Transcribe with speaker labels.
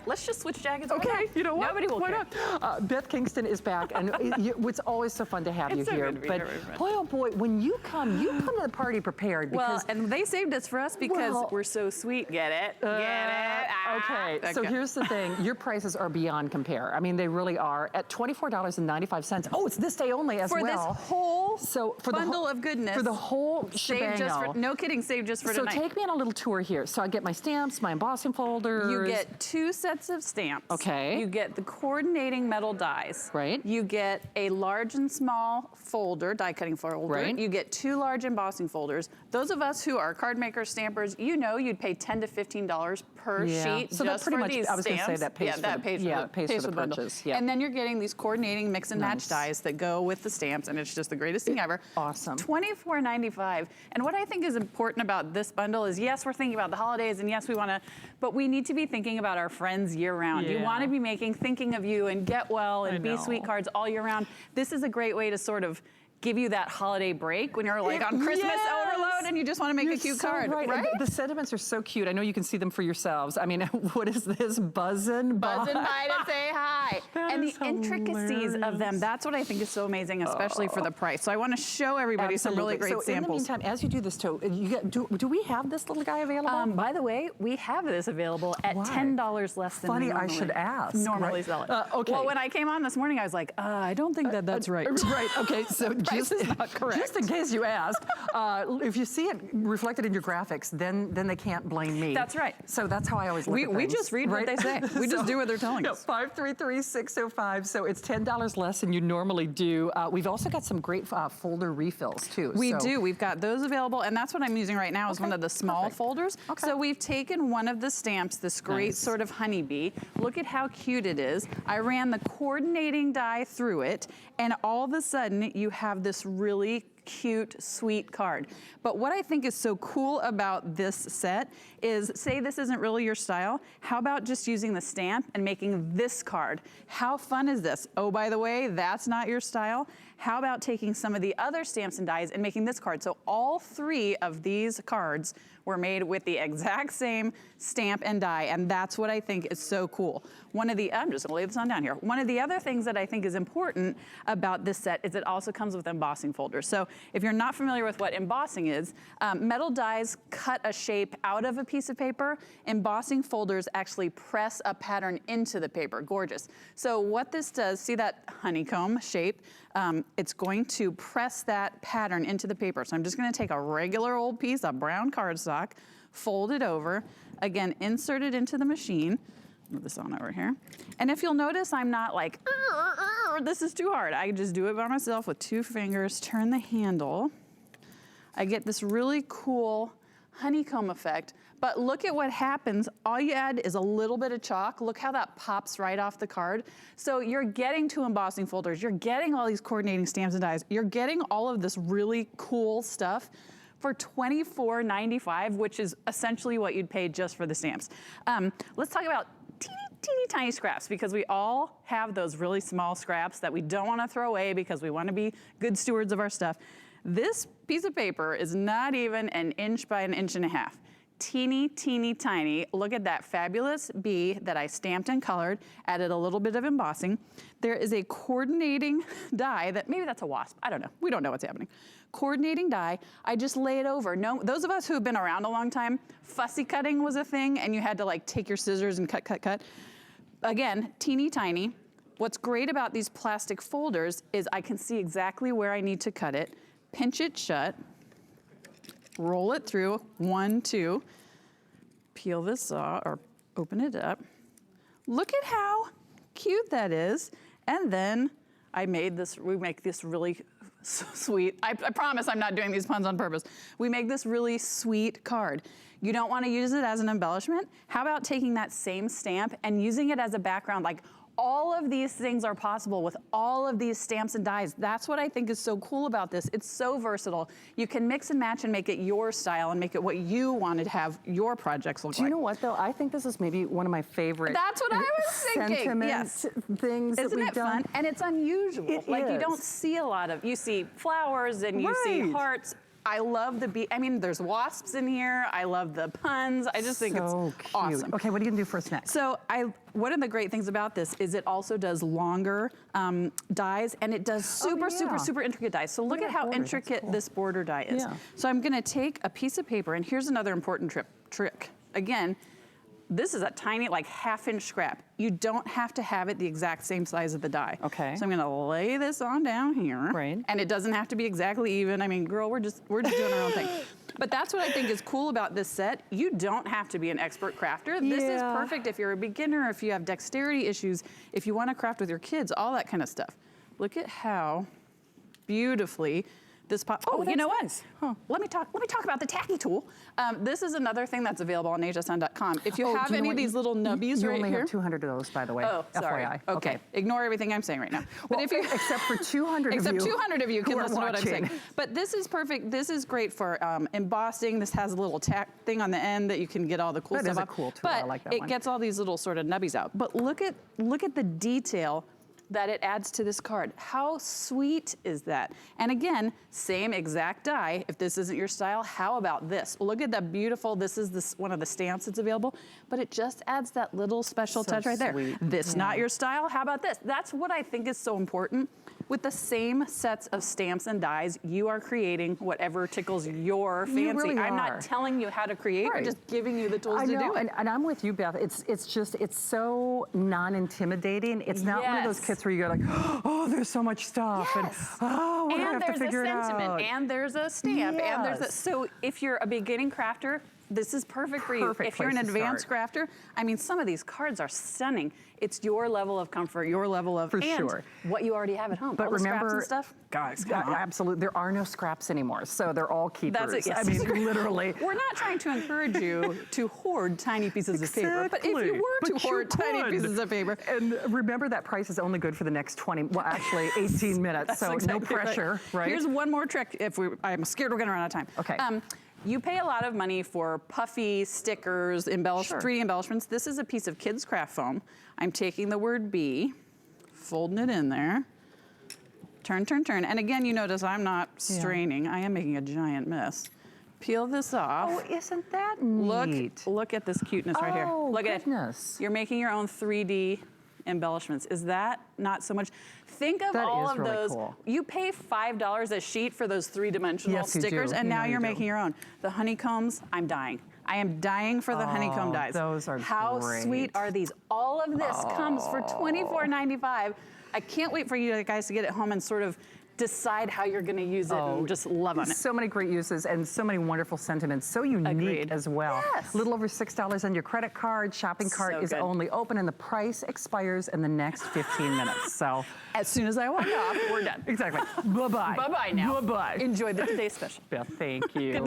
Speaker 1: let's just switch jackets.
Speaker 2: Okay, you know what?
Speaker 1: Nobody will care.
Speaker 2: Beth Kingston is back, and it's always so fun to have you here. But boy, oh boy, when you come to the party prepared. Because,
Speaker 1: well, and they saved us for us because we're so sweet. Get it? Get it?
Speaker 2: Okay, so here's the thing. Your prices are beyond compare. I mean, they really are. At $24.95. Oh, it's this day only as well.
Speaker 1: For this whole bundle of goodness.
Speaker 2: For the whole shebang.
Speaker 1: No kidding, save just for tonight.
Speaker 2: So take me on a little tour here. So I get my stamps, my embossing folders.
Speaker 1: You get 2 sets of stamps.
Speaker 2: Okay.
Speaker 1: You get the coordinating metal dies.
Speaker 2: Right.
Speaker 1: You get a large and small folder, die cutting folder.
Speaker 2: Right.
Speaker 1: You get 2 large embossing folders. Those of us who are card makers, stampers, you know you'd pay $10 to $15 per sheet
Speaker 2: so
Speaker 1: just
Speaker 2: pretty
Speaker 1: for
Speaker 2: much,
Speaker 1: these
Speaker 2: I was going to say that pays for the purchase. Yeah.
Speaker 1: And then you're getting these coordinating mix and match dies that go with the stamps, and it's just the greatest thing ever.
Speaker 2: Awesome.
Speaker 1: $24.95. And what I think is important about this bundle is, yes, we're thinking about the holidays, and yes, we want to, but we need to be thinking about our friends year round. You want to be thinking of you and get well and be sweet cards all year round. This is a great way to sort of give you that holiday break when you're like on Christmas overload and you just want to make a cute card. Right?
Speaker 2: The sentiments are so cute. I know you can see them for yourselves. I mean, what is this? Buzzin' by
Speaker 1: to say hi. And the intricacies of them, that's what I think is so amazing, especially for the price. So I want to show everybody some really great samples.
Speaker 2: In the meantime, as you do this, do we have this little guy available?
Speaker 1: By the way, we have this available at $10 less than
Speaker 2: Funny, I should ask.
Speaker 1: Normally sell it. Okay. Well, when I came on this morning, I was like, I don't think that's right.
Speaker 2: Right, okay, so just in case you ask, if you see it reflected in your graphics, then they can't blame me.
Speaker 1: That's right.
Speaker 2: So that's how I always look at things.
Speaker 1: We just read what they say. We just do what they're telling us.
Speaker 2: 533-605, so it's $10 less than you normally do. We've also got some great folder refills too.
Speaker 1: We do, we've got those available, and that's what I'm using right now is one of the small folders. So we've taken one of the stamps, this great sort of honeybee. Look at how cute it is. I ran the coordinating die through it, and all of a sudden you have this really cute, sweet card. But what I think is so cool about this set is, say this isn't really your style, how about just using the stamp and making this card? How fun is this? Oh, by the way, that's not your style. How about taking some of the other stamps and dies and making this card? So all 3 of these cards were made with the exact same stamp and die, and that's what I think is so cool. I'm just gonna lay this on down here. One of the other things that I think is important about this set is it also comes with embossing folders. So if you're not familiar with what embossing is, metal dies cut a shape out of a piece of paper. Embossing folders actually press a pattern into the paper. Gorgeous. So what this does, see that honeycomb shape? It's going to press that pattern into the paper. So I'm just gonna take a regular old piece of brown cardstock, fold it over, again, insert it into the machine. Move this on over here. And if you'll notice, I'm not like, this is too hard. I just do it by myself with 2 fingers, turn the handle. I get this really cool honeycomb effect. But look at what happens. All you add is a little bit of chalk. Look how that pops right off the card. So you're getting 2 embossing folders. You're getting all these coordinating stamps and dies. You're getting all of this really cool stuff for $24.95, which is essentially what you'd pay just for the stamps. Let's talk about teeny tiny scraps, because we all have those really small scraps that we don't want to throw away because we want to be good stewards of our stuff. This piece of paper is not even 1 inch by 1.5 inches. Teeny, teeny, tiny. Look at that fabulous bee that I stamped and colored, added a little bit of embossing. There is a coordinating die that, maybe that's a wasp, I don't know. We don't know what's happening. Coordinating die, I just lay it over. No, those of us who have been around a long time, fussy cutting was a thing, and you had to like take your scissors and cut. Again, teeny tiny. What's great about these plastic folders is I can see exactly where I need to cut it, pinch it shut, roll it through, 1, 2, peel this off, or open it up. Look at how cute that is. And then we make this really sweet, I promise I'm not doing these puns on purpose. We make this really sweet card. You don't want to use it as an embellishment? How about taking that same stamp and using it as a background? Like, all of these things are possible with all of these stamps and dies. That's what I think is so cool about this. It's so versatile. You can mix and match and make it your style and make it what you wanted to have your projects look like.
Speaker 2: Do you know what though? I think this is maybe one of my favorite.
Speaker 1: That's what I was thinking. Yes.
Speaker 2: Things
Speaker 1: Isn't
Speaker 2: that we've
Speaker 1: it
Speaker 2: done.
Speaker 1: fun? And it's unusual.
Speaker 2: It
Speaker 1: like
Speaker 2: is.
Speaker 1: You don't see a lot of, you see flowers and you see hearts. I love the I mean, there's wasps in here. I love the puns. I just think it's awesome.
Speaker 2: Okay, what are you gonna do for us next?
Speaker 1: So one of the great things about this is it also does longer dies, and it does super intricate dies. So look at how intricate this border die is.
Speaker 2: Yeah.
Speaker 1: So I'm gonna take a piece of paper, and here's another important trick. Again, this is a tiny, like 1/2-inch scrap. You don't have to have it the exact same size of the die.
Speaker 2: Okay.
Speaker 1: So I'm gonna lay this on down here.
Speaker 2: Right.
Speaker 1: And it doesn't have to be exactly even. I mean, girl, we're just doing our own thing. But that's what I think is cool about this set. You don't have to be an expert crafter. This is perfect if you're a beginner, if you have dexterity issues, if you wanna craft with your kids, all that kind of stuff. Look at how beautifully this you know what? Let me talk about the tacky tool. This is another thing that's available on hsn.com. If you have any of these little nubbies right here.
Speaker 2: You only have 200 of those, by the way.
Speaker 1: Oh, sorry.
Speaker 2: FYI.
Speaker 1: Okay. Ignore everything I'm saying right now. But if you
Speaker 2: except for 200 of you.
Speaker 1: Except 200 of you can listen to what I'm
Speaker 2: watching.
Speaker 1: saying. But this is perfect. This is great for embossing. This has a little tack thing on the end that you can get all the cool stuff
Speaker 2: That is a
Speaker 1: up.
Speaker 2: cool tool.
Speaker 1: But
Speaker 2: I like that one.
Speaker 1: it gets all these little sort of nubbies out. But look at the detail that it adds to this card. How sweet is that? And again, same exact die. If this isn't your style, how about this? Look at that beautiful, this is one of the stamps that's available, but it just adds that little special touch right there. This not your style, how about this? That's what I think is so important. With the same sets of stamps and dies, you are creating whatever tickles your fancy.
Speaker 2: You really
Speaker 1: I'm
Speaker 2: are.
Speaker 1: not telling you how to create, I'm just giving you the tools to do it.
Speaker 2: And I'm with you, Beth. It's so non-intimidating. It's not one of those kits where you're like, oh, there's so much stuff.
Speaker 1: Yes.
Speaker 2: And what do I have to figure it out?
Speaker 1: And there's a sentiment, and there's a stamp, and there's a,
Speaker 2: Yes.
Speaker 1: so if you're a beginning crafter, this is perfect for you. If you're an advanced crafter, I mean, some of these cards are stunning. It's your level of comfort, your level of, what you already have at home.
Speaker 2: But
Speaker 1: all the
Speaker 2: remember,
Speaker 1: scraps and stuff.
Speaker 2: Guys, absolutely, there are no scraps anymore, so they're all keepers.
Speaker 1: That's it, yes.
Speaker 2: I mean, literally.
Speaker 1: We're not trying to encourage you to hoard tiny pieces of paper, but if you were to hoard tiny pieces of paper.
Speaker 2: And remember that price is only good for the next 18 minutes, so no pressure, right?
Speaker 1: Here's one more trick, I'm scared we're gonna run out of time.
Speaker 2: Okay.
Speaker 1: You pay a lot of money for puffy stickers, 3D embellishments. This is a piece of kids craft foam. I'm taking the word bee, folding it in there. Turn, turn, turn. And again, you notice I'm not straining. I am making a giant mess. Peel this off.
Speaker 2: Oh, isn't that neat?
Speaker 1: Look at this cuteness right here. Look at it. You're making your own 3D embellishments. Is that not so much? Think of all of those.
Speaker 2: Cool.
Speaker 1: You pay $5 a sheet for those 3-dimensional stickers, and now you're making your own. The honeycombs, I'm dying. I am dying for the honeycomb dies.
Speaker 2: Those are
Speaker 1: How
Speaker 2: great.
Speaker 1: Sweet are these? All of this comes for $24.95. I can't wait for you guys to get it home and sort of decide how you're gonna use it and just love on it.
Speaker 2: So many great uses and so many wonderful sentiments. So unique as well.
Speaker 1: Yes.
Speaker 2: A little over $6 on your credit card. Shopping cart is only open and the price expires in the next 15 minutes. So
Speaker 1: as soon as I walk off, we're done.
Speaker 2: Exactly. Bye-bye.
Speaker 1: Bye-bye now.
Speaker 2: Bye-bye.
Speaker 1: Enjoy the today's special.
Speaker 2: Beth, thank you.